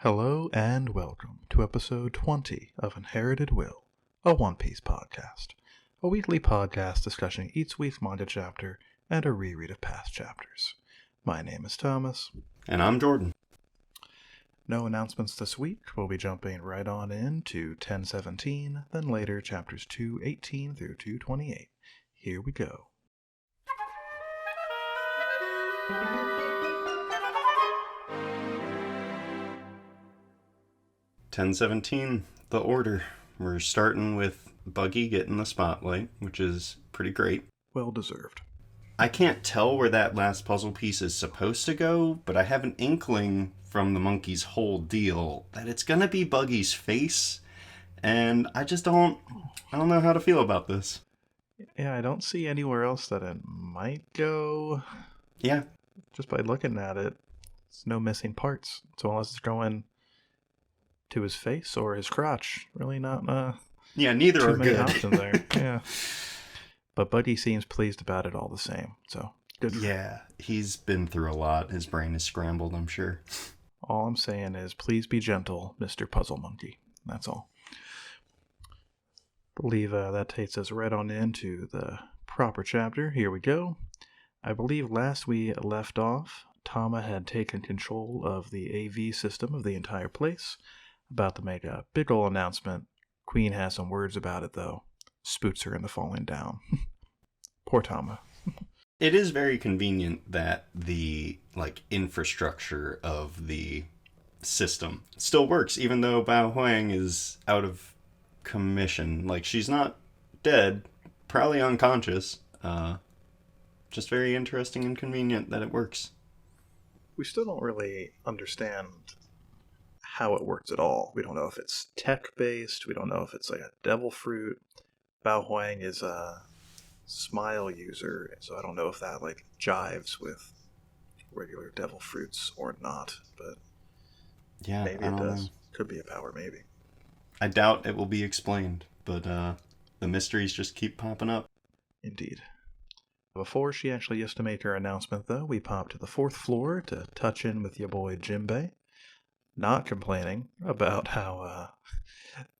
Hello and welcome to episode 20 of Inherited Will, a One Piece podcast. A weekly podcast discussing each week's manga chapter and a reread of past chapters. My name is Thomas. And I'm Jordan. No announcements this week. We'll be jumping right on into 1017, then later chapters 218 through 228. Here we go. "1017, the order. We're starting with Buggy getting the spotlight, which is pretty great. Well deserved. I can't tell where that last puzzle piece is supposed to go, but I have an inkling from the monkey's whole deal that it's gonna be Buggy's face, and I don't know how to feel about this. Yeah, I don't see anywhere else that it might go. Yeah. Just by looking at it, there's no missing parts. So unless it's going to his face or his crotch, really not Yeah, neither too are many good. options there. Yeah. But Buddy seems pleased about it all the same. So good. Yeah, he's been through a lot. His brain is scrambled, I'm sure. All I'm saying is please be gentle, Mr. Puzzle Monkey. That's all. Believe that takes us right on into the proper chapter. Here we go. I believe last we left off, Tama had taken control of the AV system of the entire place. About to make a big ol' announcement. Queen has some words about it, though. Spoots her into falling down. Poor Tama. It is very convenient that the infrastructure of the system still works, even though Bao Huang is out of commission. She's not dead, probably unconscious. Just very interesting and convenient that it works. We still don't really understand how it works at all. We don't know if it's tech-based. We don't know if it's like a devil fruit. Bao Huang is a smile user, so I don't know if that jives with regular devil fruits or not, but yeah, maybe it does. Know. Could be a power, maybe. I doubt it will be explained, but the mysteries just keep popping up. Indeed. Before she actually gets to make her announcement, though, we pop to the 4th floor to touch in with your boy Jinbei. Not complaining about how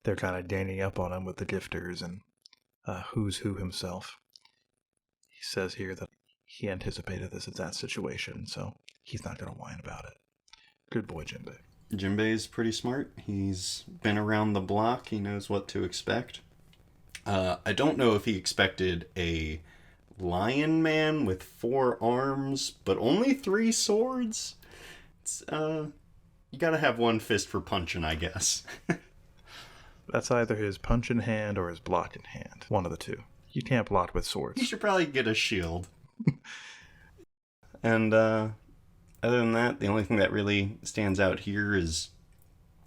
they're kind of ganging up on him with the gifters and who's who himself. He says here that he anticipated this exact situation, so he's not going to whine about it. Good boy, Jinbei. Jinbei's pretty smart. He's been around the block. He knows what to expect. I don't know if he expected a lion man with 4 arms, but only 3 swords. It's, you gotta have one fist for punching, I guess. That's either his punch in hand or his block in hand. One of the two. You can't block with swords. You should probably get a shield. And other than that, the only thing that really stands out here is,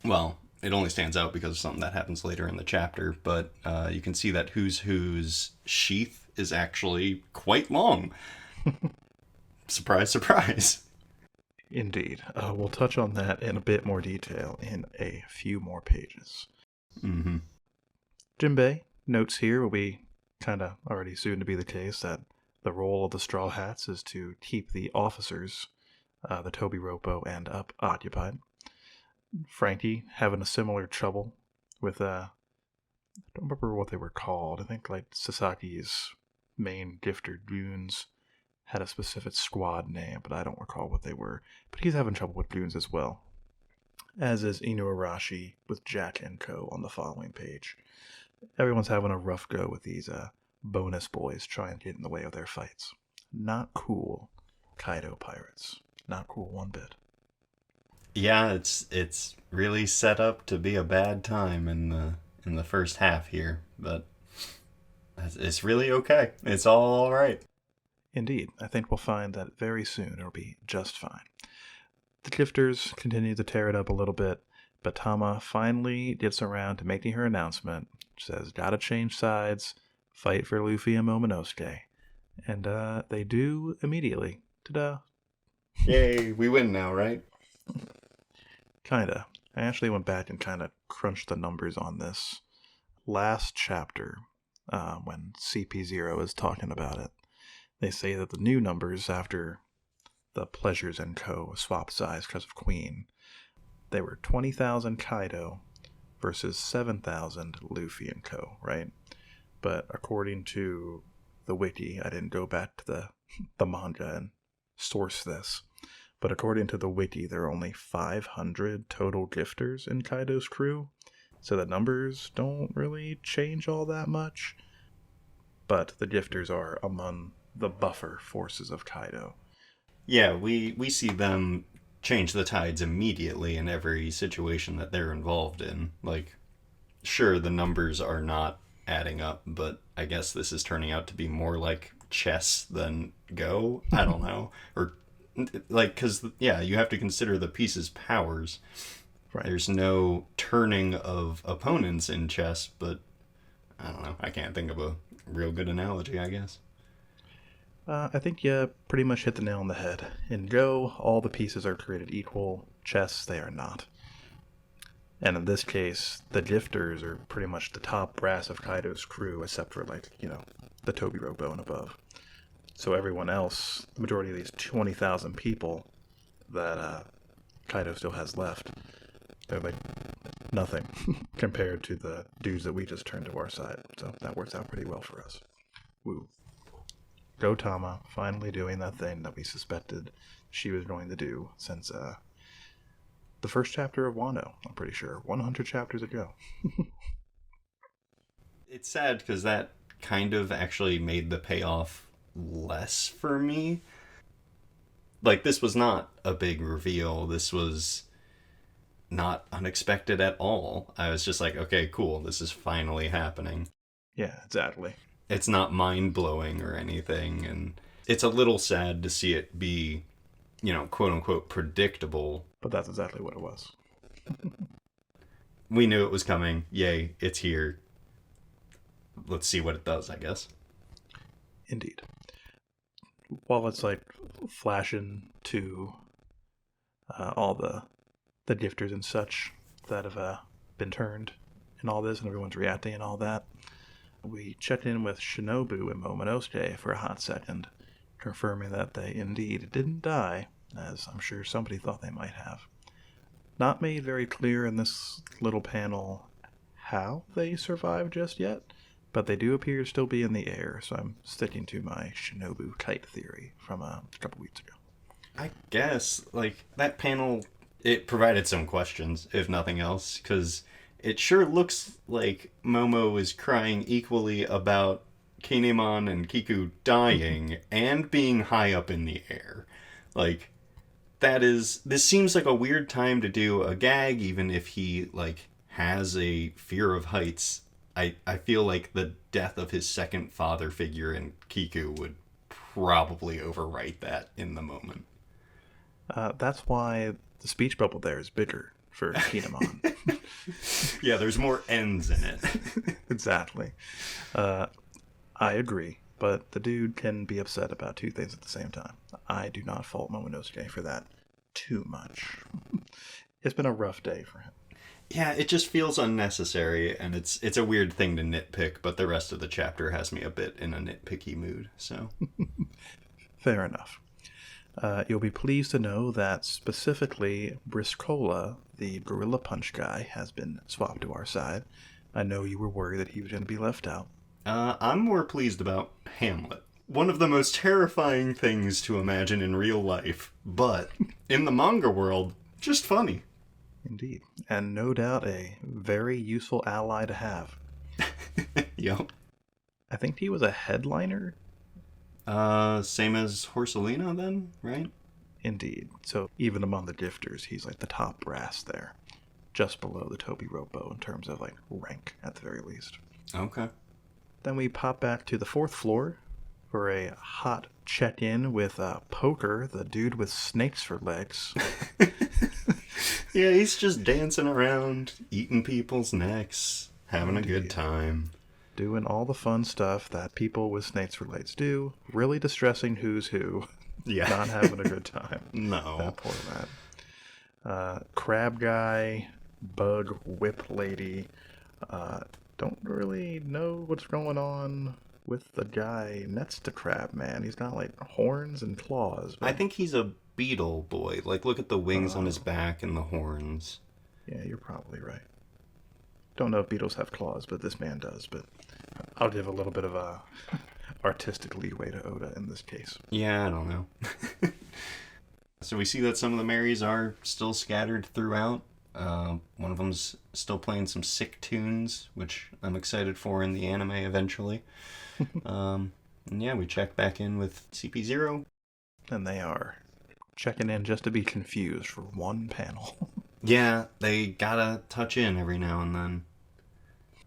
well, it only stands out because of something that happens later in the chapter, but you can see that Who's sheath is actually quite long. Surprise, surprise. Indeed. We'll touch on that in a bit more detail in a few more pages. Mm-hmm. Jinbei notes here, will be kind of already soon to be the case, that the role of the Straw Hats is to keep the officers, the Toby Roppo and Up, occupied. Frankie having a similar trouble with, I don't remember what they were called. I think Sasaki's main gifter goons had a specific squad name, but I don't recall what they were. But he's having trouble with goons as well. As is Inuarashi with Jack and Co. on the following page. Everyone's having a rough go with these bonus boys trying to get in the way of their fights. Not cool, Kaido pirates. Not cool one bit. Yeah, it's really set up to be a bad time in the first half here, but it's really okay. It's all right. Indeed, I think we'll find that very soon it'll be just fine. The gifters continue to tear it up a little bit, but Tama finally gets around to making her announcement. She says, gotta change sides, fight for Luffy and Momonosuke. And they do immediately. Ta-da! Yay, we win now, right? Kinda. I actually went back and kind of crunched the numbers on this last chapter when CP0 is talking about it. They say that the new numbers after the Pleasures and Co. swap sides because of Queen they were 20,000 Kaido versus 7,000 Luffy and co., right? But according to the wiki, I didn't go back to the manga and source this, but according to the wiki, there are only 500 total gifters in Kaido's crew, so the numbers don't really change all that much, but the gifters are among the buffer forces of Kaido. Yeah, we see them change the tides immediately in every situation that they're involved in. Like, sure, the numbers are not adding up, but I guess this is turning out to be more like chess than Go. I don't know. Or, like, because, yeah, you have to consider the pieces' powers. Right. There's no turning of opponents in chess, but I don't know. I can't think of a real good analogy, I guess. I think you pretty much hit the nail on the head. In Go, all the pieces are created equal. Chess, they are not. And in this case, the gifters are pretty much the top brass of Kaido's crew, except for, like, the Toby Robo and above. So everyone else, the majority of these 20,000 people that Kaido still has left, they're like nothing compared to the dudes that we just turned to our side. So that works out pretty well for us. Woo. Gotama finally doing that thing that we suspected she was going to do since the first chapter of Wano, I'm pretty sure, 100 chapters ago. It's sad because that kind of actually made the payoff less for me. Like, this was not a big reveal. This was not unexpected at all. I was just like, okay, cool, this is finally happening. Yeah, exactly. It's not mind-blowing or anything, and it's a little sad to see it be, quote-unquote predictable. But that's exactly what it was. We knew it was coming. Yay, it's here. Let's see what it does, I guess. Indeed. While it's like flashing to all the gifters and such that have been turned and all this, and everyone's reacting and all that, we checked in with Shinobu and Momonosuke for a hot second, confirming that they indeed didn't die, as I'm sure somebody thought they might have. Not made very clear in this little panel how they survived just yet, but they do appear to still be in the air, so I'm sticking to my Shinobu kite theory from a couple weeks ago. I guess, like, that panel, it provided some questions, if nothing else, because it sure looks like Momo is crying equally about Kinemon and Kiku dying and being high up in the air. Like, this seems like a weird time to do a gag, even if he, like, has a fear of heights. I feel like the death of his second father figure in Kiku would probably overwrite that in the moment. That's why the speech bubble there is bigger for Kinemon. Yeah, there's more N's in it. Exactly. I agree, but the dude can be upset about two things at the same time. I do not fault Momonosuke for that too much. It's been a rough day for him. Yeah, it just feels unnecessary, and it's a weird thing to nitpick, but the rest of the chapter has me a bit in a nitpicky mood, so. Fair enough. You'll be pleased to know that specifically Briscola, the Gorilla Punch guy, has been swapped to our side. I know you were worried that he was going to be left out. I'm more pleased about Hamlet. One of the most terrifying things to imagine in real life, but in the manga world, just funny. Indeed. And no doubt a very useful ally to have. Yep. I think he was a headliner. Same as Horselina then, right? Indeed. So even among the gifters, he's like the top brass there. Just below the Toby Robo in terms of like rank at the very least. Okay. Then we pop back to the 4th floor for a hot check-in with Poker, the dude with snakes for legs. Yeah, he's just dancing around, eating people's necks, having a good time. Doing all the fun stuff that people with snakes for legs do. Really distressing who's who. Yeah. Not having a good time. No. That poor man. Crab guy, bug whip lady. Don't really know what's going on with the guy next to Crab Man. He's got like horns and claws. I think he's a beetle boy. Like, look at the wings on his back and the horns. Yeah, you're probably right. Don't know if beetles have claws, but this man does. But I'll give a little bit of a artistic leeway to Oda in this case. Yeah, I don't know. So we see that some of the Marys are still scattered throughout. One of them's still playing some sick tunes, which I'm excited for in the anime eventually. And yeah, we check back in with CP0. And they are checking in just to be confused for one panel. Yeah, they gotta touch in every now and then.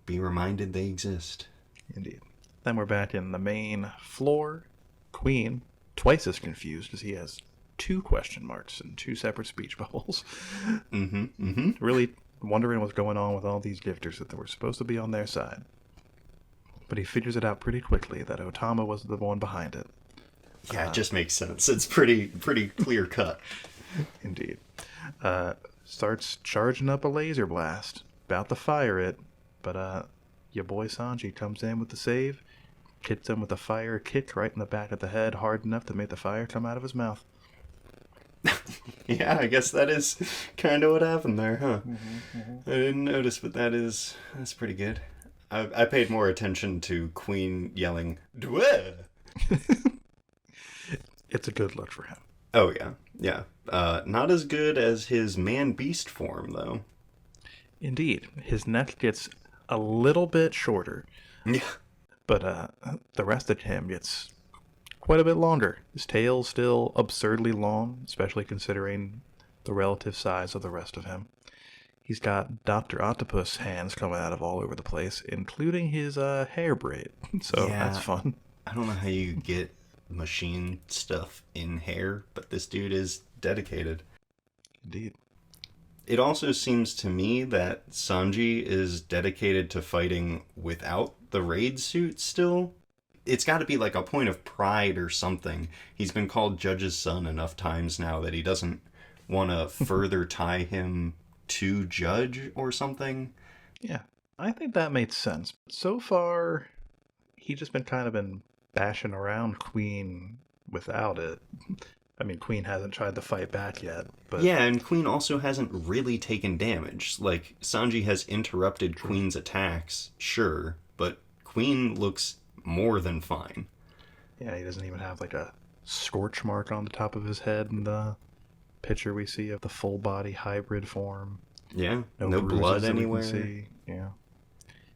Be reminded they exist. Indeed. Then we're back in the main floor. Queen, twice as confused as he has 2 question marks and 2 separate speech bubbles. Really wondering what's going on with all these gifters that were supposed to be on their side. But he figures it out pretty quickly that Otama was the one behind it. Yeah, it just makes sense. It's pretty clear cut. Indeed. Starts charging up a laser blast. About to fire it. But your boy Sanji comes in with the save. Hits him with a fire kick right in the back of the head, hard enough to make the fire come out of his mouth. Yeah, I guess that is kind of what happened there, huh? I didn't notice, but that's pretty good. I paid more attention to Queen yelling, "Dweh!" It's a good look for him. Oh, yeah. Not as good as his man-beast form, though. Indeed. His neck gets a little bit shorter. Yeah. But the rest of him gets quite a bit longer. His tail's still absurdly long, especially considering the relative size of the rest of him. He's got Dr. Octopus hands coming out of all over the place, including his hair braid. So Yeah. that's fun. I don't know how you get machine stuff in hair, but this dude is dedicated. Indeed. It also seems to me that Sanji is dedicated to fighting without the raid suit still. It's got to be like a point of pride or something. He's been called Judge's son enough times now that he doesn't want to further tie him to Judge or something. Yeah, I think that makes sense. So far, he's just been bashing around Queen without it. I mean, Queen hasn't tried to fight back yet, but... Yeah, and Queen also hasn't really taken damage. Like, Sanji has interrupted Queen's attacks, sure, but Queen looks more than fine. Yeah, he doesn't even have, like, a scorch mark on the top of his head in the picture we see of the full-body hybrid form. Yeah, no bruises blood that we can anywhere. see. Yeah.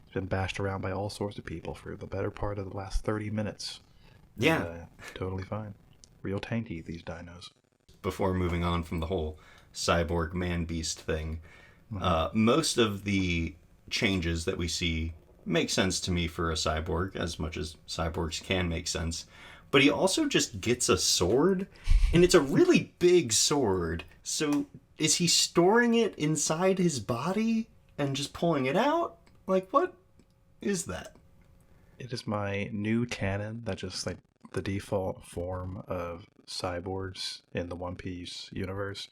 He's been bashed around by all sorts of people for the better part of the last 30 minutes. Yeah. And, totally fine. Real tanky, these dinos. Before moving on from the whole cyborg man-beast thing, most of the changes that we see make sense to me for a cyborg, as much as cyborgs can make sense. But he also just gets a sword, and it's a really big sword. So is he storing it inside his body and just pulling it out? Like, what is that? It is my new canon that just, like, the default form of cyborgs in the One Piece universe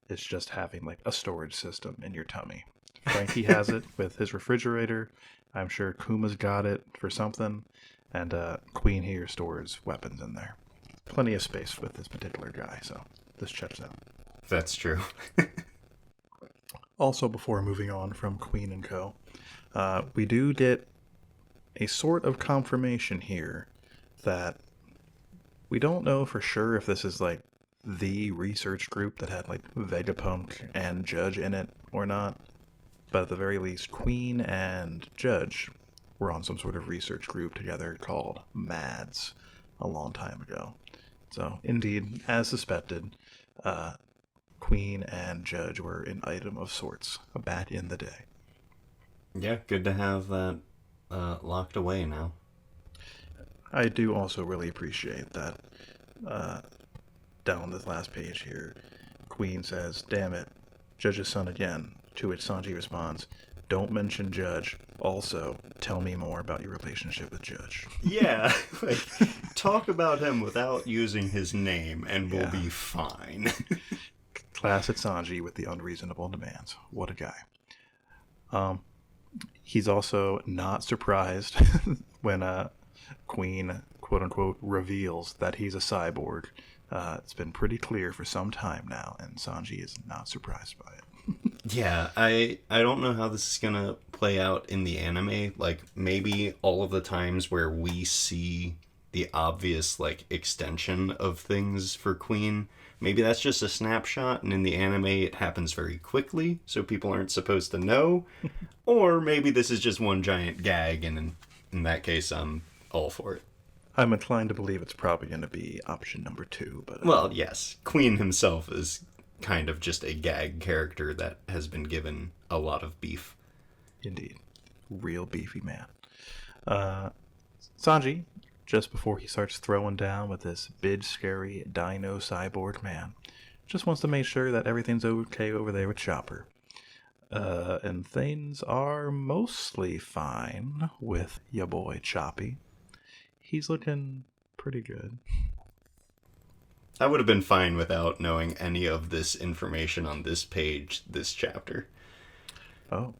is just having, like, a storage system in your tummy. Frankie has it with his refrigerator. I'm sure Kuma's got it for something. And Queen here stores weapons in there. Plenty of space with this particular guy, so this checks out. That's true. Also, before moving on from Queen and Co., we do get a sort of confirmation here that we don't know for sure if this is like the research group that had like Vegapunk and Judge in it or not. But at the very least, Queen and Judge were on some sort of research group together called MADS a long time ago. So, indeed, as suspected, Queen and Judge were an item of sorts back in the day. Yeah, good to have that locked away now. I do also really appreciate that down on this last page here, Queen says, "Damn it, Judge's son again," to which Sanji responds, "Don't mention Judge. Also, tell me more about your relationship with Judge." Yeah, like, talk about him without using his name and we'll be fine. Classic Sanji with the unreasonable demands. What a guy. He's also not surprised when Queen, quote-unquote, reveals that he's a cyborg. It's been pretty clear for some time now, and Sanji is not surprised by it. Yeah, I don't know how this is gonna play out in the anime. Like maybe all of the times where we see the obvious like extension of things for Queen, maybe that's just a snapshot, and in the anime it happens very quickly, so people aren't supposed to know. Or maybe this is just one giant gag, and in that case, I'm all for it. I'm inclined to believe it's probably going to be option number two, but Well, yes, Queen himself is kind of just a gag character that has been given a lot of beef. indeed, real beefy man. Uh, Sanji, just before he starts throwing down with this big, scary dino cyborg man, just wants to make sure that everything's okay over there with Chopper. And things are mostly fine with ya boy Choppy. He's looking pretty good. I would have been fine without knowing any of this information on this page, this chapter. Oh,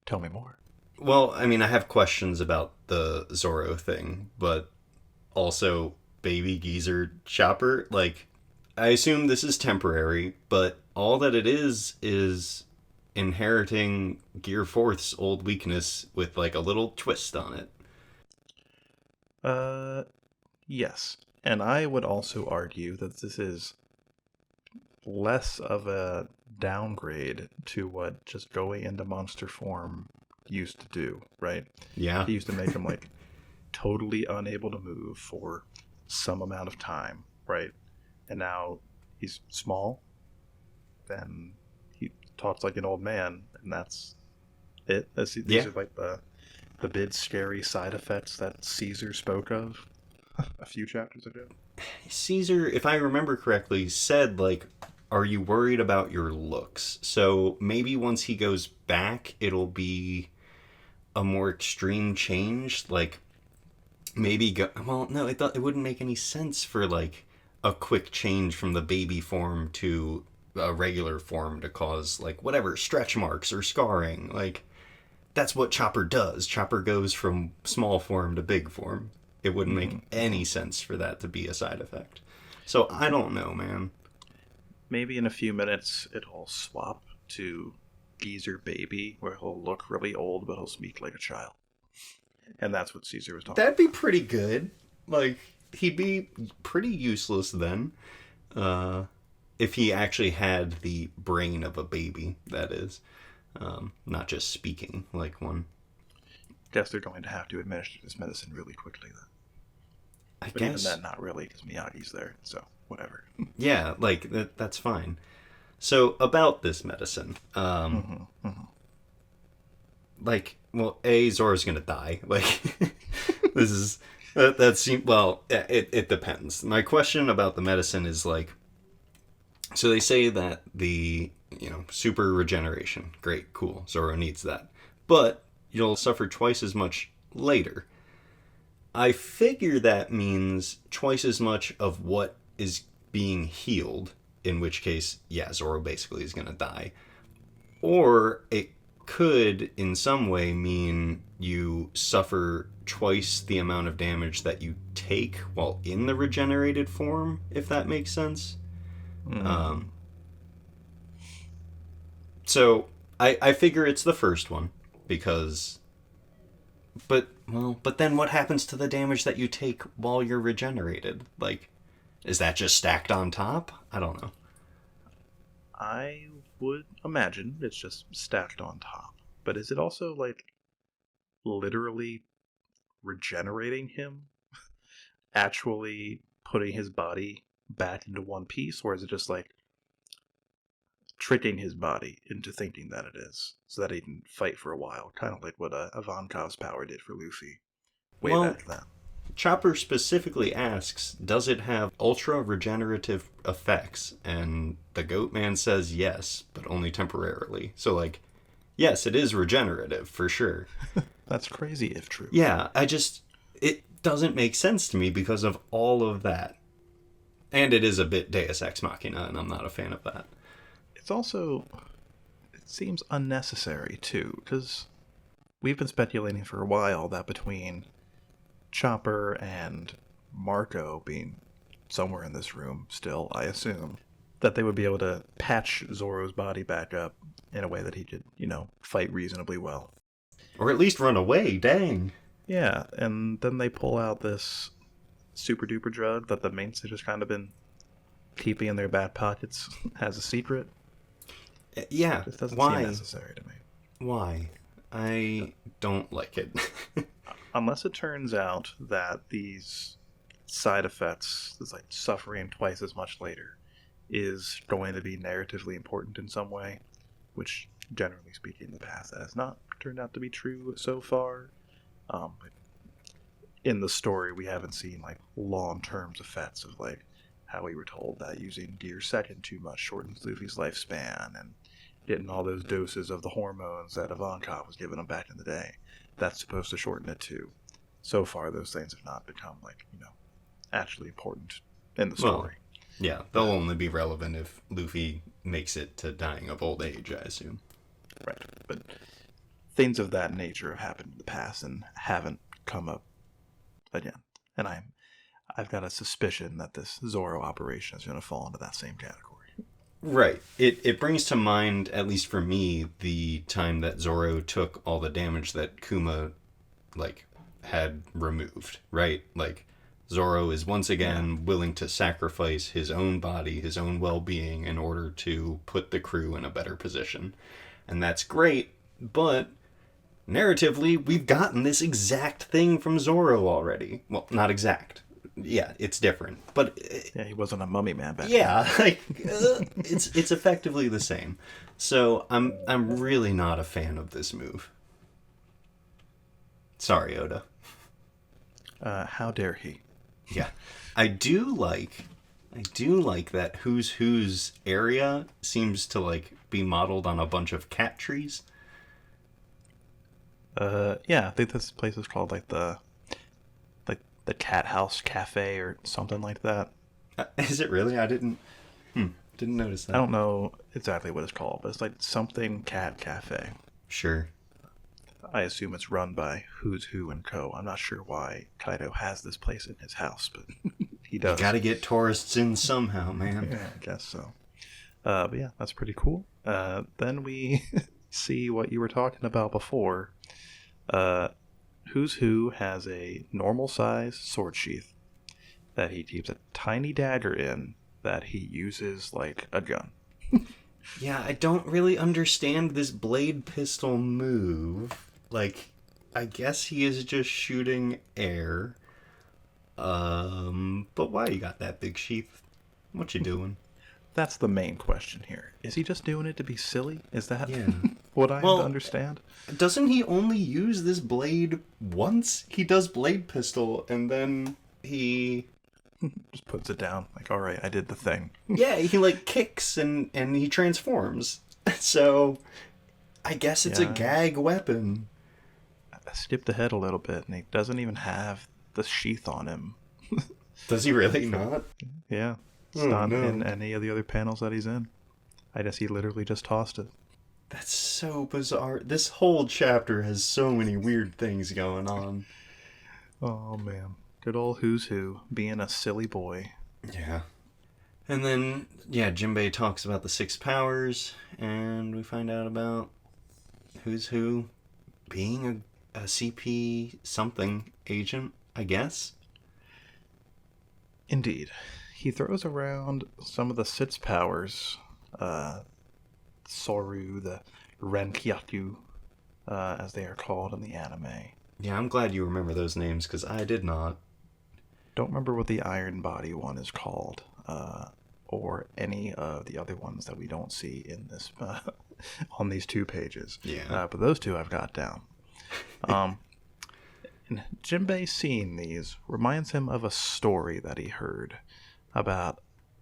tell me more. Well, I mean, I have questions about the Zoro thing, but also Baby Geezer Chopper. Like, I assume this is temporary, but all that it is inheriting Gear Fourth's old weakness with like a little twist on it. Uh, yes. And I would also argue that this is less of a downgrade to what just going into monster form used to do, right? Yeah. He used to make him like totally unable to move for some amount of time, right? And now he's small, and he talks like an old man, and that's it. These are like the big scary side effects that Caesar spoke of a few chapters ago. Caesar, if I remember correctly, said, like, are you worried about your looks? So maybe once he goes back, it'll be a more extreme change. Like, maybe go. Well, no, it wouldn't make any sense for, like, a quick change from the baby form to a regular form to cause, like, whatever, stretch marks or scarring. Like, that's what Chopper does. Chopper goes from small form to big form. It wouldn't make any sense for that to be a side effect. So I don't know, man. Maybe in a few minutes it'll swap to Geezer Baby, where he'll look really old, but he'll speak like a child. And that's what Caesar was talking That'd be pretty good. Like, he'd be pretty useless then. If he actually had the brain of a baby, that is. Not just speaking like one. Guess they're going to have to administer this medicine really quickly then. I But guess. even then, not really, because Miyagi's there, so whatever. Yeah, like, that's fine. So, about this medicine. Like, well, Zoro's gonna die. Like, this is... That seems... Well, it depends. My question about the medicine is, like... So they say that the, super regeneration. Great, cool. Zoro needs that. But you'll suffer twice as much later. I figure that means twice as much of what is being healed, in which case, yeah, Zoro basically is going to die. Or it could, in some way, mean you suffer twice the amount of damage that you take while in the regenerated form, if that makes sense. So I figure it's the first one, because... But then what happens to the damage that you take while you're regenerated? Like, is that just stacked on top? I don't know. I would imagine it's just stacked on top. But is it also, like, literally regenerating him? Actually putting his body back into one piece? Or is it just, like, tricking his body into thinking that it is, so that he can fight for a while, kind of like what Ivankov's power did for Luffy way back then. Chopper specifically asks, does it have ultra regenerative effects? And the Goat Man says yes, but only temporarily. So, like, yes, it is regenerative, for sure. That's crazy if true. Yeah, it doesn't make sense to me because of all of that. And it is a bit Deus Ex Machina, and I'm not a fan of that. It's also, it seems unnecessary too, because we've been speculating for a while that between Chopper and Marco being somewhere in this room still, I assume, that they would be able to patch Zoro's body back up in a way that he could, fight reasonably well. Or at least run away, dang. Yeah, and then they pull out this super duper drug that the mates have just kind of been keeping in their back pockets as a secret. Yeah, It just doesn't why? seem necessary to me. Why? I don't like it. Unless it turns out that these side effects, this like suffering twice as much later, is going to be narratively important in some way, which, generally speaking, in the past has not turned out to be true so far. In the story, we haven't seen like long-term effects of like how we were told that using Gear Second too much shortens Luffy's lifespan, and getting all those doses of the hormones that Ivankov was giving him back in the day. That's supposed to shorten it too. So far, those things have not become like actually important in the story. Well, yeah, they'll only be relevant if Luffy makes it to dying of old age, I assume. Right, but things of that nature have happened in the past and haven't come up again. And I've got a suspicion that this Zoro operation is going to fall into that same category. Right. It brings to mind, at least for me, the time that Zoro took all the damage that Kuma, had removed, right? Like, Zoro is once again willing to sacrifice his own body, his own well-being, in order to put the crew in a better position. And that's great, but narratively, we've gotten this exact thing from Zoro already. Well, not exact. Yeah, it's different, but yeah, he wasn't a mummy man back then. It's effectively the same. So I'm really not a fan of this move. Sorry, Oda. How dare he? Yeah, I do like that Who's area seems to be modeled on a bunch of cat trees. Yeah, I think this place is called the Cat House Cafe or something like that. Is it really? I didn't notice that. I don't know exactly what it's called, but it's like something Cat Cafe. Sure. I assume it's run by Who's Who and Co. I'm not sure why Kaido has this place in his house, but he does. You gotta get tourists in somehow, man. Yeah, I guess so. But yeah, that's pretty cool. Then we see what you were talking about before. Who's Who has a normal size sword sheath that he keeps a tiny dagger in that he uses like a gun. Yeah, I don't really understand this blade pistol move. I guess he is just shooting air. But why you got that big sheath? What you doing? That's the main question here. Is he just doing it to be silly? Is that what I understand? Doesn't he only use this blade once? He does blade pistol, and then he just puts it down. All right, I did the thing. Yeah, he kicks and he transforms. So, I guess it's a gag weapon. I skipped ahead a little bit, and he doesn't even have the sheath on him. Does he really not? Yeah. It's not in any of the other panels that he's in. I guess he literally just tossed it. That's so bizarre. This whole chapter has so many weird things going on. Oh, man. Good old Who's Who, being a silly boy. Yeah. And then, Jinbei talks about the 6 powers, and we find out about Who's Who being a CP something agent, I guess. Indeed. He throws around some of the 6 powers, Soru, the Renkyaku, as they are called in the anime. Yeah, I'm glad you remember those names, because I did not. Don't remember what the Iron Body one is called, or any of the other ones that we don't see in this on these 2 pages. Yeah. But those 2 I've got down. And Jinbei seeing these reminds him of a story that he heard about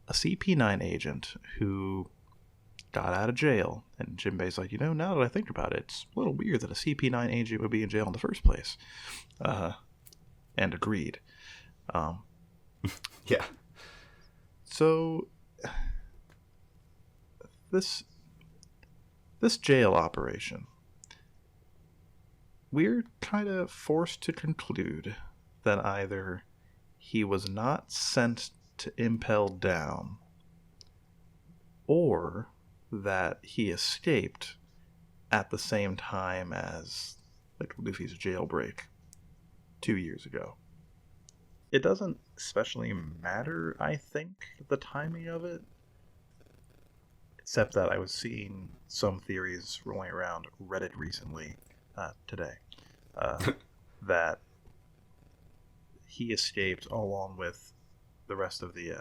a CP9 agent who got out of jail. And Jinbei's like, now that I think about it, it's a little weird that a CP9 agent would be in jail in the first place. And agreed. Yeah. So this jail operation, we're kind of forced to conclude that either he was not sent to impel down, or that he escaped at the same time as like Luffy's jailbreak 2 years ago. It doesn't especially matter, I think, the timing of it, except that I was seeing some theories rolling around Reddit recently, today, that he escaped along with the rest of the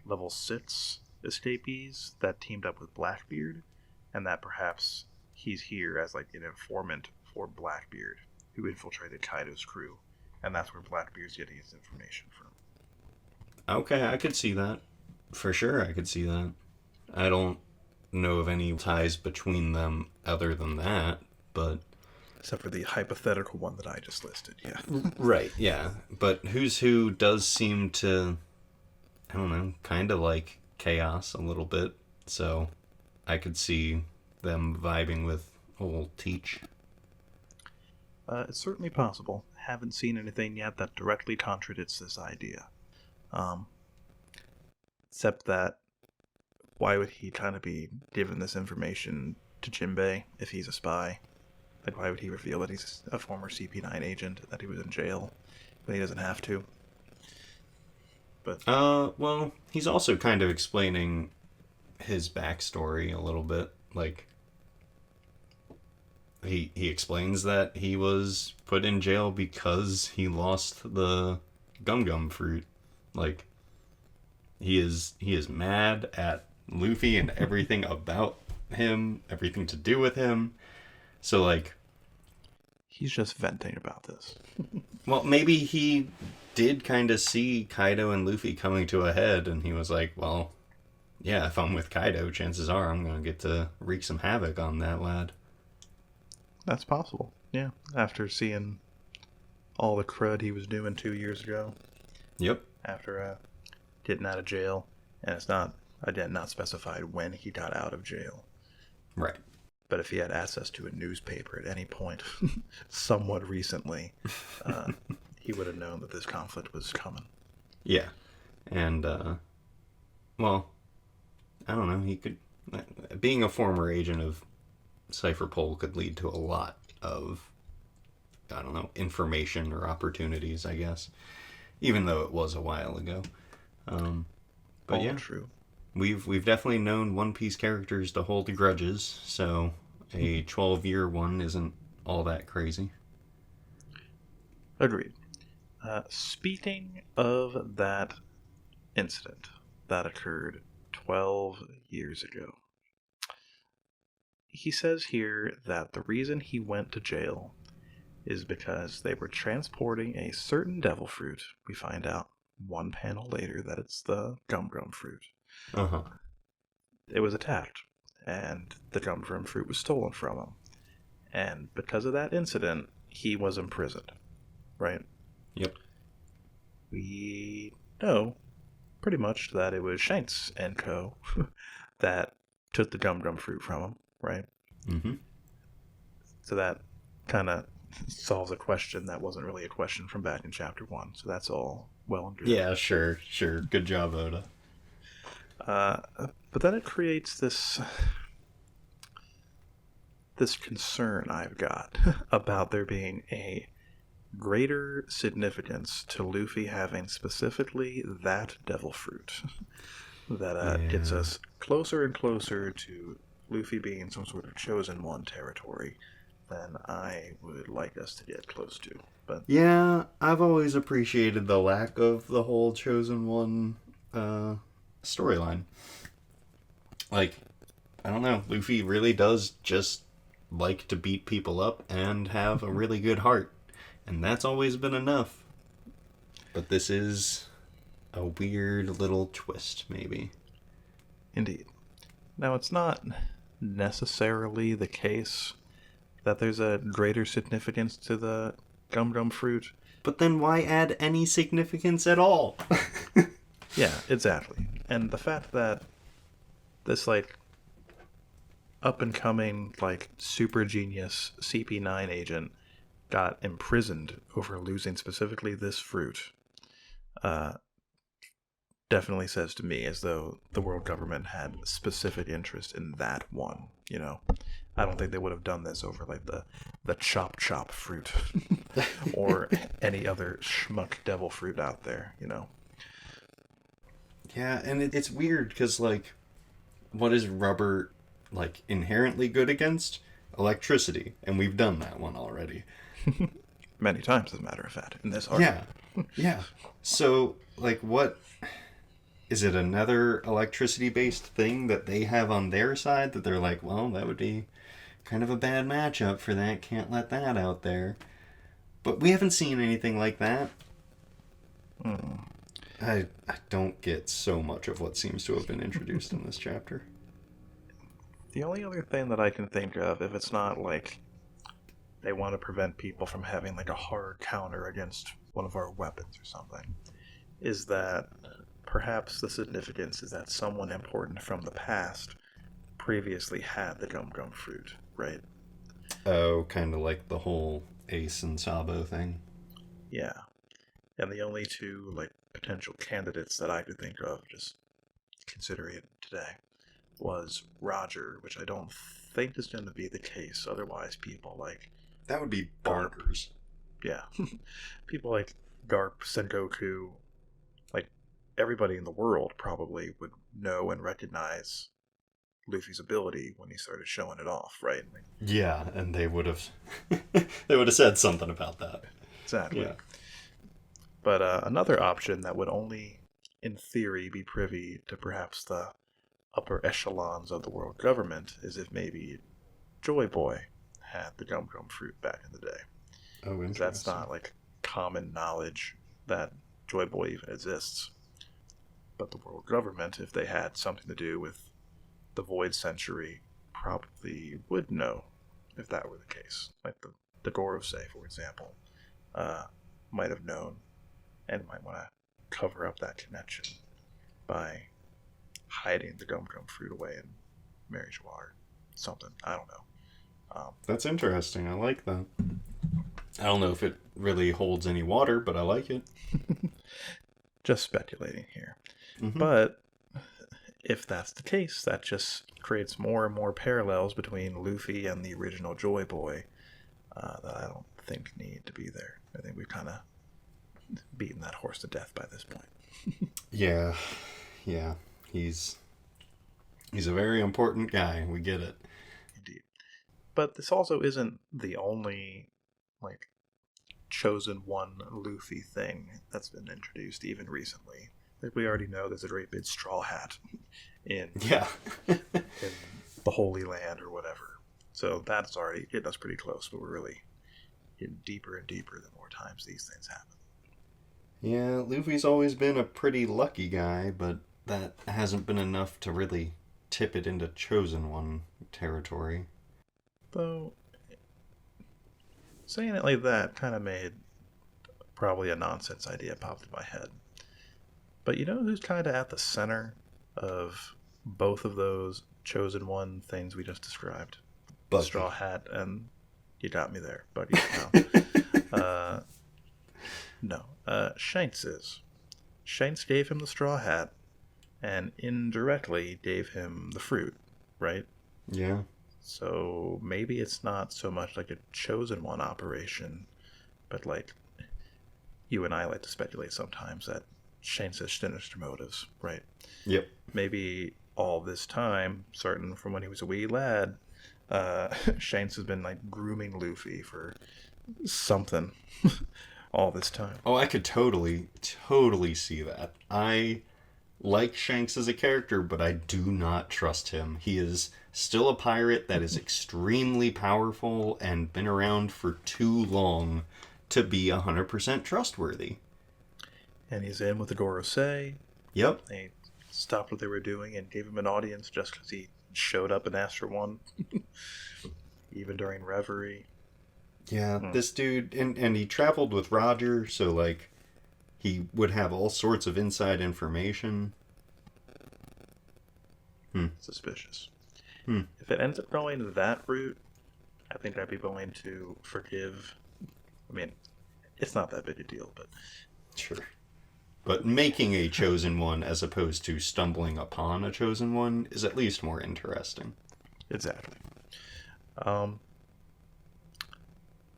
level 6 escapees that teamed up with Blackbeard, and that perhaps he's here as like an informant for Blackbeard, who infiltrated Kaido's crew, and that's where Blackbeard's getting his information from. Okay, I could see that. For sure, I could see that. I don't know of any ties between them other than that, but... Except for the hypothetical one that I just listed, yeah. Right, yeah. But Who's Who does seem to, I don't know, kind of like Chaos a little bit, so I could see them vibing with old Teach. It's certainly possible. Haven't seen anything yet that directly contradicts this idea. Except that, why would he kind of be giving this information to Jinbei if he's a spy? Like, why would he reveal that he's a former CP9 agent, that he was in jail, when he doesn't have to? But well, he's also kind of explaining his backstory a little bit. Like, he explains that he was put in jail because he lost the gum fruit. Like, he is mad at Luffy and everything about him, everything to do with him. So, like... he's just venting about this. Well, maybe he did kind of see Kaido and Luffy coming to a head, and he was like, well, yeah, if I'm with Kaido, chances are I'm going to get to wreak some havoc on that lad. That's possible, yeah. After seeing all the crud he was doing 2 years ago. Yep. After getting out of jail. And it's not, again, not specified when he got out of jail. Right. But if he had access to a newspaper at any point, somewhat recently, he would have known that this conflict was coming. Yeah. And, well, I don't know, he could... being a former agent of Cypher Pol could lead to a lot of, I don't know, information or opportunities, I guess. Even though it was a while ago. But all yeah, true. We've definitely known One Piece characters to hold grudges, so a 12-year one isn't all that crazy. Agreed. Speaking of that incident that occurred 12 years ago, he says here that the reason he went to jail is because they were transporting a certain devil fruit. We find out one panel later that it's the gum fruit. Uh-huh. It was attacked, and the gum fruit was stolen from him. And because of that incident, he was imprisoned. Right? Yep. We know pretty much that it was Shanks and co. that took the gum fruit from him, right? Mm-hmm. So that kind of solves a question that wasn't really a question from back in chapter 1. So that's all well and good. Yeah, sure. Good job, Oda. But then it creates this concern I've got about there being a greater significance to Luffy having specifically that devil fruit that gets us closer and closer to Luffy being some sort of chosen one territory than I would like us to get close to. But yeah, I've always appreciated the lack of the whole chosen one storyline. Like, I don't know, Luffy really does just like to beat people up and have a really good heart. And that's always been enough. But this is a weird little twist, maybe. Indeed. Now, it's not necessarily the case that there's a greater significance to the gum fruit. But then why add any significance at all? Yeah, exactly. And the fact that this, like, up-and-coming, like, super genius CP9 agent got imprisoned over losing specifically this fruit definitely says to me as though the world government had specific interest in that one, you know. I don't think they would have done this over like the chop chop fruit or any other schmuck devil fruit out there, you know. Yeah, and it's weird because, like, what is rubber, like, inherently good against? Electricity. And we've done that one already. Many times, as a matter of fact, in this arc. Yeah. Yeah. So, like, what. Is it another electricity based thing that they have on their side that they're like, well, that would be kind of a bad matchup for that. Can't let that out there. But we haven't seen anything like that. Mm. I don't get so much of what seems to have been introduced in this chapter. The only other thing that I can think of, if it's not like they want to prevent people from having like a hard counter against one of our weapons or something, is that perhaps the significance is that someone important from the past previously had the gum gum fruit, right? Oh, kind of like the whole Ace and Sabo thing. Yeah. And the only two like potential candidates that I could think of, just considering it today, was Roger, which I don't think is going to be the case. Otherwise, people like That would be Garp, bonkers. yeah, people like Garp, Sengoku, like everybody in the world probably would know and recognize Luffy's ability when he started showing it off, right? Like, Yeah, and they would have they would have said something about that. exactly. Yeah. But another option that would only, in theory, be privy to perhaps the upper echelons of the world government is if maybe Joy Boy had the gum gum fruit back in the day. Oh, interesting. That's not like common knowledge that Joy Boy even exists. But the world government, if they had something to do with the Void Century, probably would know if that were the case. Like the Gorosei, for example, might have known and might want to cover up that connection by hiding the gum gum fruit away in Mary Joire. Something. I don't know. That's interesting. I like that. I don't know if it really holds any water, but I like it. Just speculating here. Mm-hmm. But if that's the case, that just creates more and more parallels between Luffy and the original Joy Boy that I don't think need to be there. I think we've kind of beaten that horse to death by this point. Yeah. He's a very important guy. We get it. Indeed. But this also isn't the only, like, chosen one Luffy thing that's been introduced even recently. Like, we already know there's a great big straw hat in in the Holy Land or whatever. So that's already getting us pretty close, but we're really getting deeper and deeper the more times these things happen. Yeah, Luffy's always been a pretty lucky guy, but that hasn't been enough to really tip it into Chosen One territory. Though, saying it like that kind of made probably a nonsense idea popped in my head. But you know who's kind of at the center of both of those Chosen One things we just described? Buggy. Straw Hat, and you got me there, Buggy. No. Shanks is. Shanks gave him the straw hat and indirectly gave him the fruit, right? Yeah. So maybe it's not so much like a chosen one operation, but like you and I like to speculate sometimes that Shanks has sinister motives, right? Yep. Maybe all this time, starting from when he was a wee lad, Shanks has been like grooming Luffy for something all this time. Oh, I could totally see that. I like Shanks as a character, but I do not trust him. He is still a pirate that is extremely powerful and been around for too long to be 100% trustworthy. And he's in with the Gorosei. Yep. They stopped what they were doing and gave him an audience just because he showed up in Astro One, even during Reverie. Yeah, this dude, and he traveled with Roger, so, like, he would have all sorts of inside information. Suspicious. If it ends up going that route, I think I'd be willing to forgive. I mean, it's not that big a deal, but Sure. But making a chosen one as opposed to stumbling upon a chosen one is at least more interesting. Exactly. Um,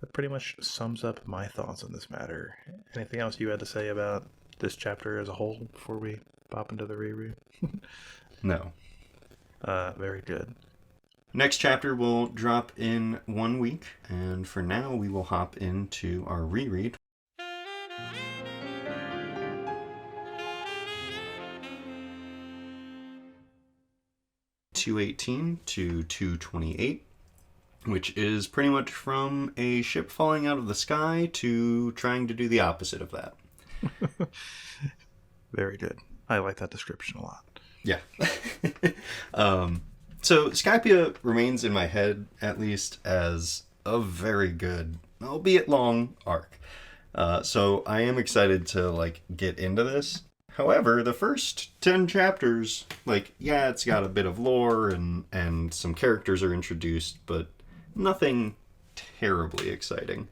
that pretty much sums up my thoughts on this matter. Anything else you had to say about this chapter as a whole before we pop into the reread? No. Very good. Next chapter will drop in 1 week, and for now we will hop into our reread. (218) to 228, which is pretty much from a ship falling out of the sky to trying to do the opposite of that. Very good. I like that description a lot. Yeah. So Skypia remains in my head, at least, as a very good, albeit long, arc. So I am excited to, get into this. However, the first 10 chapters, it's got a bit of lore and some characters are introduced, but nothing terribly exciting.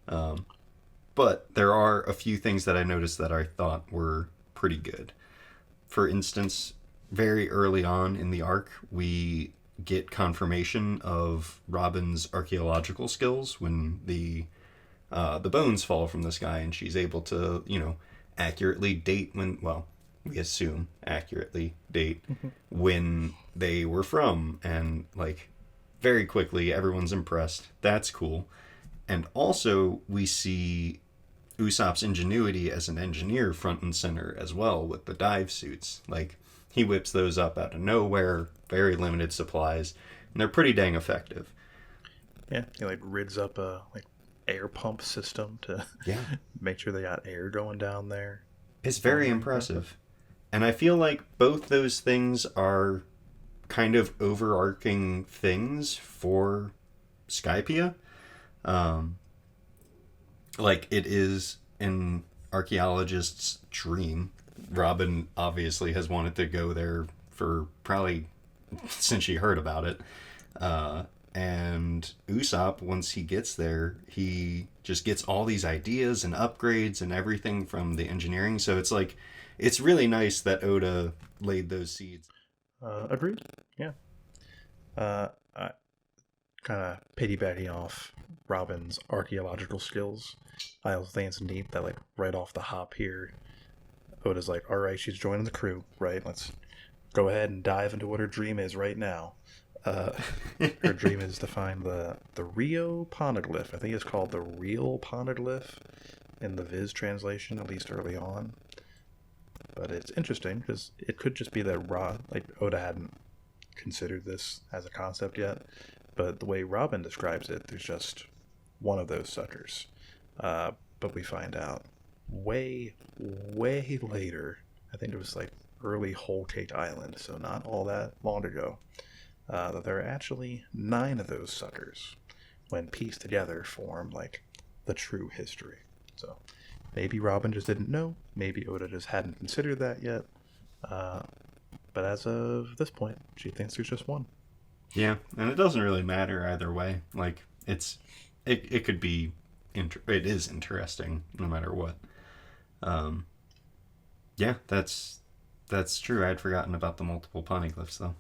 But there are a few things that I noticed that I thought were pretty good. For instance, very early on in the arc, we get confirmation of Robin's archaeological skills when the bones fall from the sky, and she's able to, accurately date we assume accurately date when they were from, and very quickly everyone's impressed. That's cool. And also we see Usopp's ingenuity as an engineer front and center as well with the dive suits. He whips those up out of nowhere, very limited supplies, and they're pretty dang effective. Yeah, he rids up a air pump system to make sure they got air going down there. It's very impressive. And I feel like both those things are kind of overarching things for Skypia. It is an archaeologist's dream. Robin obviously has wanted to go there for probably since she heard about it. And Usopp, once he gets there, he just gets all these ideas and upgrades and everything from the engineering. So it's really nice that Oda laid those seeds. Agreed. Yeah. I kind of piggybacking off Robin's archaeological skills. I also think it's neat that right off the hop here, Oda's all right, she's joining the crew, right? Let's go ahead and dive into what her dream is right now. Her dream is to find the Rio Poneglyph. I think it's called the Real Poneglyph in the Viz translation, at least early on. But it's interesting because it could just be that Oda hadn't considered this as a concept yet. But the way Robin describes it, there's just one of those suckers. But we find out way, way later, I think it was early Whole Cake Island, so not all that long ago, that there are actually 9 of those suckers, when pieced together, form the true history. So maybe Robin just didn't know, maybe Oda just hadn't considered that yet, but as of this point, she thinks there's just one. Yeah, and it doesn't really matter either way. It could be, it is interesting no matter what. Yeah, that's true. I'd forgotten about the multiple poneglyphs though.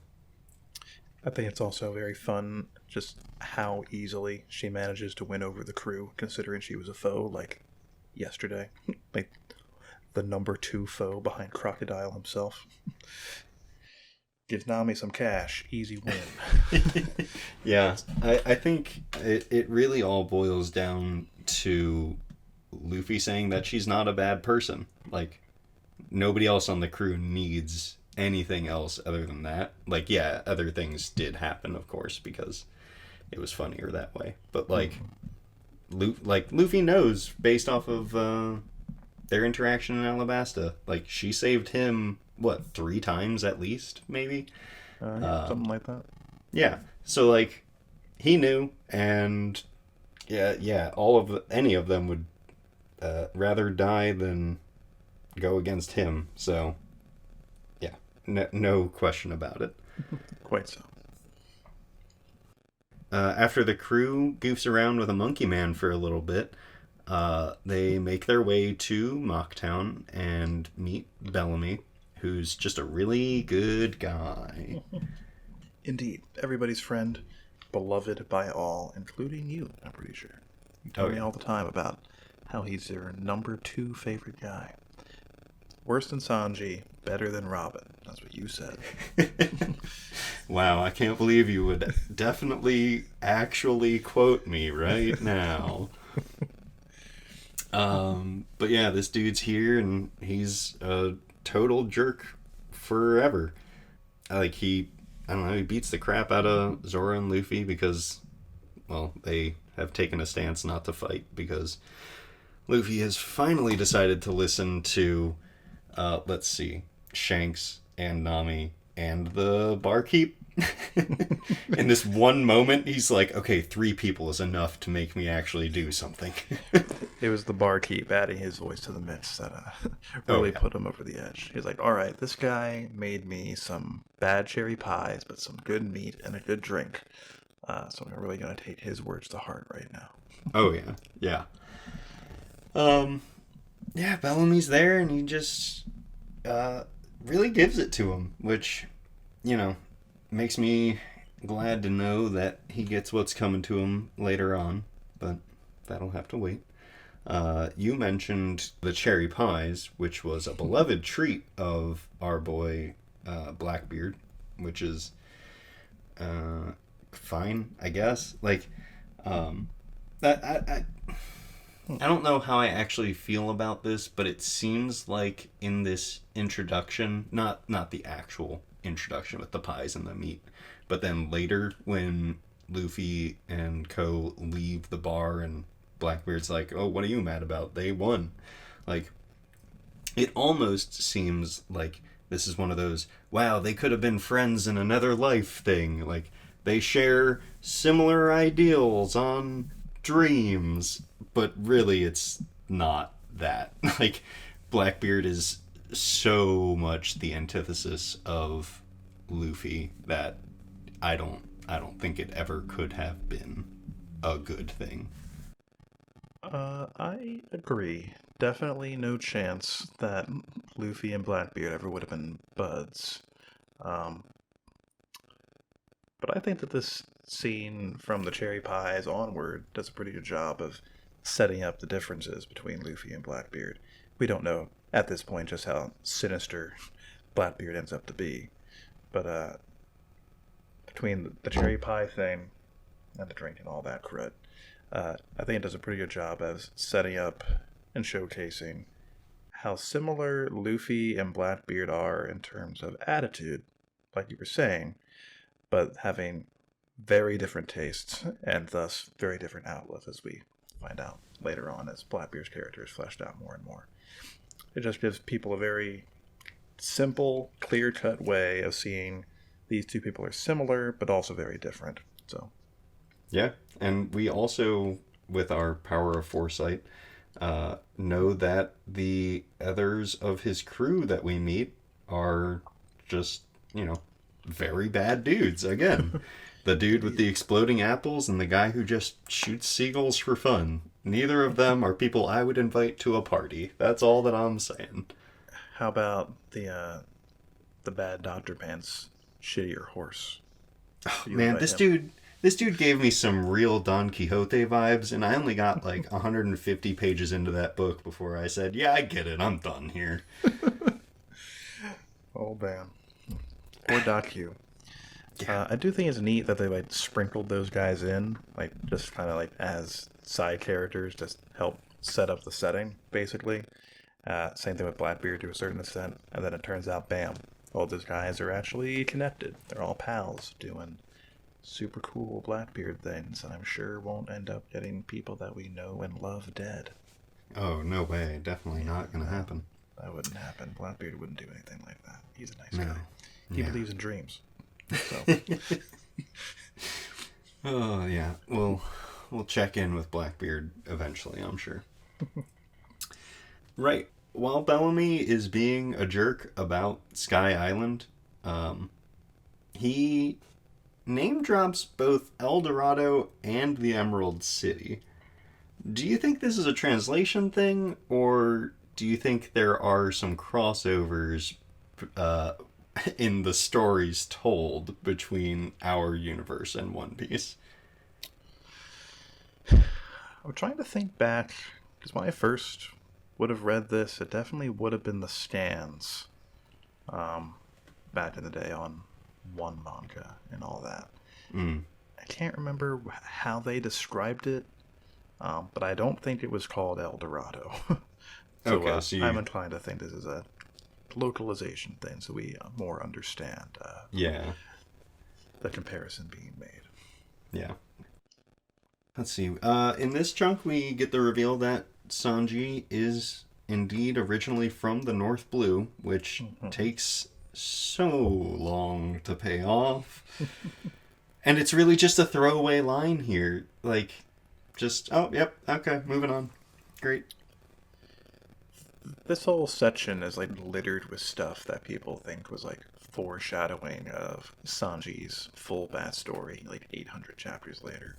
I think it's also very fun just how easily she manages to win over the crew, considering she was a foe yesterday. The number 2 foe behind Crocodile himself. Gives Nami some cash. Easy win. Yeah, I think it really all boils down to Luffy saying that she's not a bad person. Nobody else on the crew needs anything else other than that. Other things did happen, of course, because it was funnier that way. But Luffy knows based off of their interaction in Alabasta. She saved him 3 times at least, maybe. Yeah, something like that. Yeah. So he knew, and any of them would rather die than go against him. So yeah, no question about it. Quite so. After the crew goofs around with a monkey man for a little bit, They make their way to Mocktown and meet Bellamy, who's just a really good guy. Indeed, everybody's friend, beloved by all, including you, I'm pretty sure. You tell me all the time about how he's your number 2 favorite guy. Worse than Sanji, better than Robin. That's what you said. Wow, I can't believe you would definitely actually quote me right now. But yeah, this dude's here and he's a total jerk forever. Like I don't know, he beats the crap out of Zoro and Luffy because, well, they have taken a stance not to fight because Luffy has finally decided to listen to, let's see, Shanks and Nami and the barkeep. In this one moment, he's like, okay, 3 people is enough to make me actually do something. It was the barkeep adding his voice to the mix that really put him over the edge. He's like, all right, this guy made me some bad cherry pies, but some good meat and a good drink. So I'm really going to take his words to heart right now. Oh, yeah. Yeah. Yeah, Bellamy's there, and he just really gives it to him, which, you know, makes me glad to know that he gets what's coming to him later on, but that'll have to wait. You mentioned the cherry pies, which was a beloved treat of our boy Blackbeard, which is fine, I guess. Like, I don't know how I actually feel about this, but it seems like in this introduction, not the actual introduction with the pies and the meat, but then later when Luffy and Co leave the bar and Blackbeard's like, oh, what are you mad about? They won. Like, it almost seems like this is one of those, wow, they could have been friends in another life thing. Like, they share similar ideals on dreams, but really it's not that. Like, Blackbeard is so much the antithesis of Luffy that I don't think it ever could have been a good thing. I agree. Definitely no chance that Luffy and Blackbeard ever would have been buds. Um, but I think that this scene from the cherry pies onward does a pretty good job of setting up the differences between Luffy and Blackbeard. We don't know at this point just how sinister Blackbeard ends up to be. But between the cherry pie thing and the drink and all that crud, I think it does a pretty good job of setting up and showcasing how similar Luffy and Blackbeard are in terms of attitude, like you were saying, but having very different tastes and thus very different outlooks, as we find out later on as Blackbeard's character is fleshed out more and more. It just gives people a very simple, clear-cut way of seeing these two people are similar, but also very different. So, yeah, and we also, with our power of foresight, know that the others of his crew that we meet are just, very bad dudes. Again, the dude with the exploding apples and the guy who just shoots seagulls for fun. Neither of them are people I would invite to a party. That's all that I'm saying. how about the bad Dr. Pants shittier horse? Oh, man, this dude gave me some real Don Quixote vibes, and I only got like 150 pages into that book before I said, yeah, I get it, I'm done here. Oh, man. Poor Doc Q. Yeah. I do think it's neat that they like sprinkled those guys in, like just kind of like as side characters, just help set up the setting, basically. Same thing with Blackbeard to a certain extent, and then it turns out, bam, all those guys are actually connected. They're all pals doing super cool Blackbeard things, and I'm sure won't end up getting people that we know and love dead. Oh, no way. Definitely not going to happen. That wouldn't happen. Blackbeard wouldn't do anything like that. He's a nice No. guy. He Yeah. believes in dreams. So. Oh, yeah. We'll check in with Blackbeard eventually, I'm sure. Right. While Bellamy is being a jerk about Sky Island, he name drops both El Dorado and the Emerald City. Do you think this is a translation thing, or do you think there are some crossovers uh, in the stories told between our universe and One Piece? I'm trying to think back, because when I first would have read this, it definitely would have been the scans um, back in the day on One Manga and all that. Mm. I can't remember how they described it, but I don't think it was called El Dorado. So Okay, so I'm you, inclined to think this is a localization thing, so we more understand yeah, the comparison being made. yeah. Let's see. In this chunk, we get the reveal that Sanji is indeed originally from the North Blue, which Mm-hmm. takes so long to pay off. And it's really just a throwaway line here. Like, just, oh, yep, okay, moving on. Great. This whole section is like littered with stuff that people think was like foreshadowing of Sanji's full backstory, like 800 chapters later.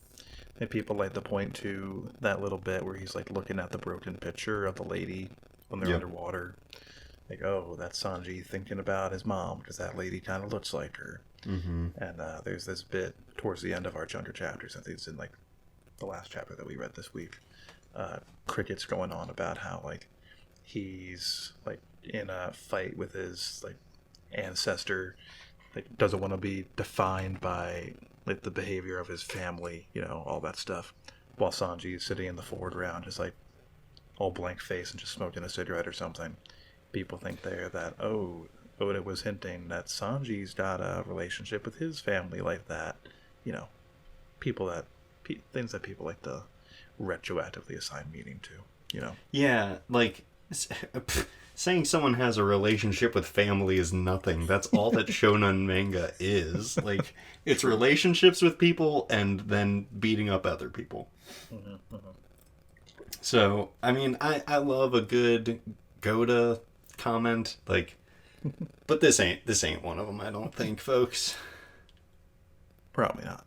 And people like to point to that little bit where he's like looking at the broken picture of the lady when they're Yep. underwater. Like, oh, that's Sanji thinking about his mom because that lady kind of looks like her. Mm-hmm. And there's this bit towards the end of our Junker chapters. I think it's in like the last chapter that we read this week. Cricket's going on about how like he's like in a fight with his like ancestor, like doesn't want to be defined by like the behavior of his family, all that stuff. While Sanji's sitting in the forward round, just like all blank face and just smoking a cigarette or something. People think there that Oda was hinting that Sanji's got a relationship with his family like that. You know, people that things that people like to retroactively assign meaning to. Yeah, like, saying someone has a relationship with family is nothing. That's all that shonen manga is. Like, it's relationships with people and then beating up other people. Mm-hmm, mm-hmm. So, I mean, I love a good Goda comment, like, but this ain't one of them, I don't think, folks. Probably not.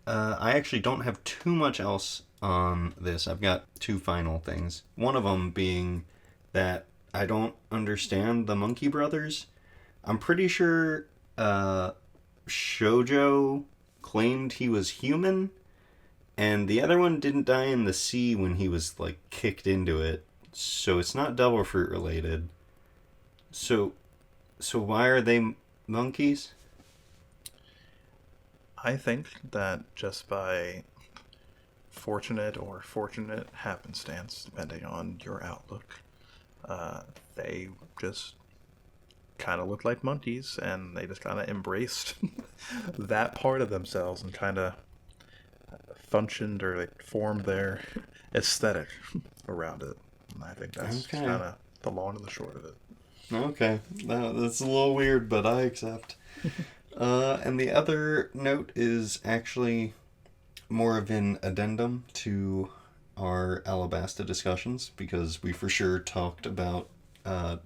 I actually don't have too much else on this. I've got two final things. One of them being that I don't understand the Monkey Brothers. I'm pretty sure Shoujo claimed he was human, and the other one didn't die in the sea when he was like kicked into it. So it's not Devil Fruit related. So why are they monkeys? I think that just by fortunate or fortunate happenstance, depending on your outlook, they just kind of looked like monkeys and they just kind of embraced that part of themselves and kind of functioned or like formed their aesthetic around it. And I think that's Okay. kind of the long and the short of it. Okay. That's a little weird, but I accept. And the other note is actually more of an addendum to our Alabasta discussions because we for sure talked about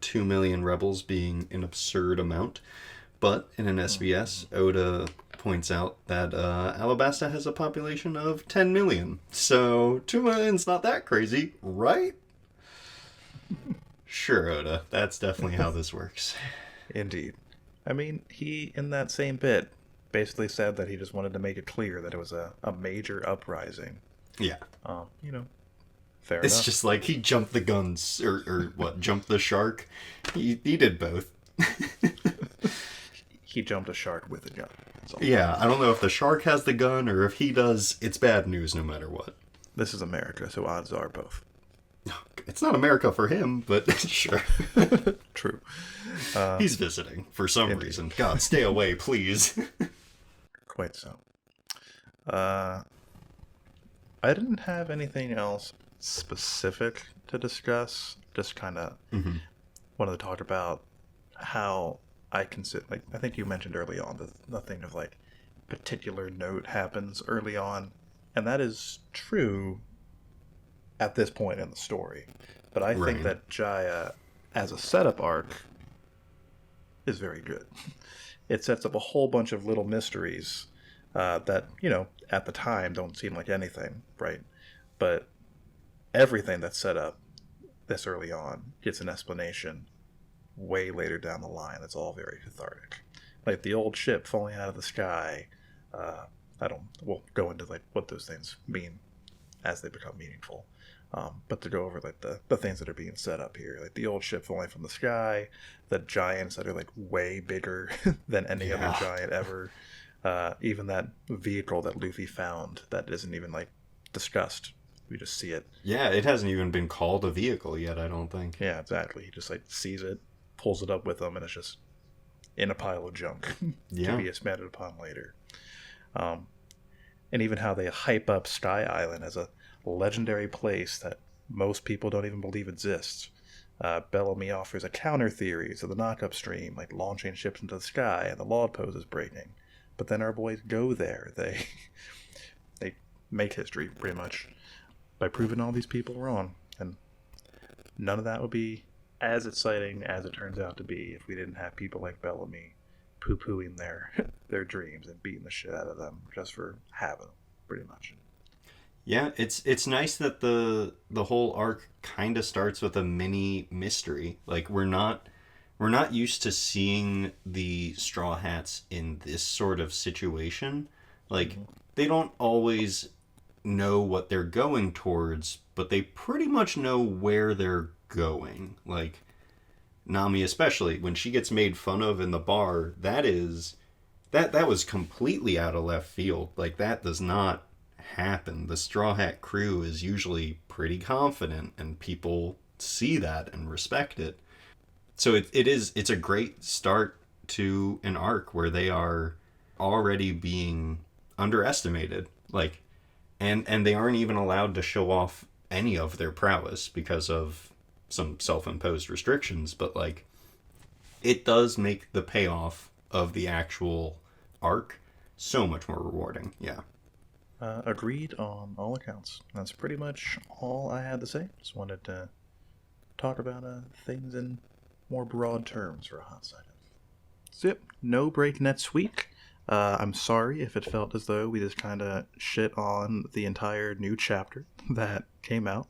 2 million rebels being an absurd amount. But in an SBS, Oda points out that Alabasta has a population of 10 million. So 2 million's not that crazy, right? Sure, Oda. That's definitely how this works. Indeed. I mean, he, in that same bit, basically said that he just wanted to make it clear that it was a major uprising. Yeah. You know, fair It's enough. just like he jumped the guns, or what, jumped the shark? He did both. He jumped a shark with a gun. That's all. Yeah, I don't know if the shark has the gun or if he does, it's bad news no matter what. This is America, so odds are both. It's not America for him, but sure. True. He's visiting for some Indeed. reason. God, stay away, please. Quite so. I didn't have anything else specific to discuss. Just kind of Mm-hmm. wanted to talk about how I consider, like, I think you mentioned early on that nothing of like particular note happens early on, and that is true at this point in the story. But I think Right. that Jaya, as a setup arc, is very good. It sets up a whole bunch of little mysteries that, at the time don't seem like anything, right? But everything that's set up this early on gets an explanation way later down the line. That's all very cathartic. Like the old ship falling out of the sky. We'll go into like what those things mean as they become meaningful. But to go over like the things that are being set up here, like the old ship falling from the sky, the giants that are like way bigger than any other giant ever. Even that vehicle that Luffy found that isn't even like discussed. We just see it. Yeah, it hasn't even been called a vehicle yet, I don't think. Yeah, exactly. He just like sees it, pulls it up with him, and it's just in a pile of junk to be expanded upon later. And even how they hype up Sky Island as a legendary place that most people don't even believe exists. Bellamy offers a counter theory to the knock-up stream, like launching ships into the sky and the log poses breaking. But then our boys go there. They make history, pretty much, by proving all these people wrong. And none of that would be as exciting as it turns out to be if we didn't have people like Bellamy poo-pooing their dreams and beating the shit out of them just for having them, pretty much. Yeah, it's nice that the whole arc kind of starts with a mini mystery. Like we're not used to seeing the Straw Hats in this sort of situation. Like they don't always know what they're going towards, but they pretty much know where they're going. Like Nami especially, when she gets made fun of in the bar, that was completely out of left field. Like that does not happen. The Straw Hat crew is usually pretty confident and people see that and respect it. So it's a great start to an arc where they are already being underestimated. Like and they aren't even allowed to show off any of their prowess because of some self-imposed restrictions, but like it does make the payoff of the actual arc so much more rewarding. Yeah. Agreed on all accounts. That's pretty much all I had to say. Just wanted to talk about things in more broad terms for a hot second. So, yep, no break next week. I'm sorry if it felt as though we just kind of shit on the entire new chapter that came out.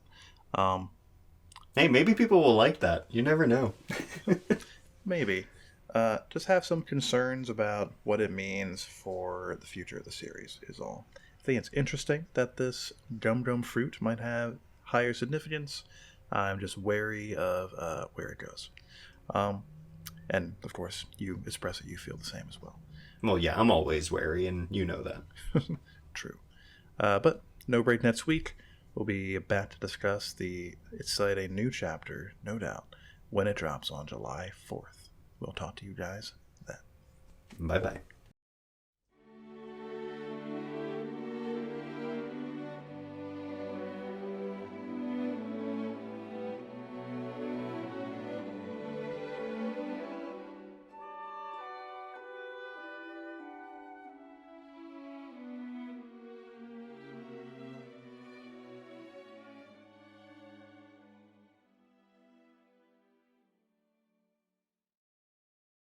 Hey, maybe people will like that. You never know. Maybe. Just have some concerns about what it means for the future of the series, is all. I think it's interesting that this gum gum fruit might have higher significance. I'm just wary of where it goes. And, of course, you express that you feel the same as well. Well, yeah, I'm always wary, and you know that. True. But no break next week. We'll be back to discuss the exciting new chapter, no doubt, when it drops on July 4th. We'll talk to you guys then. Bye-bye.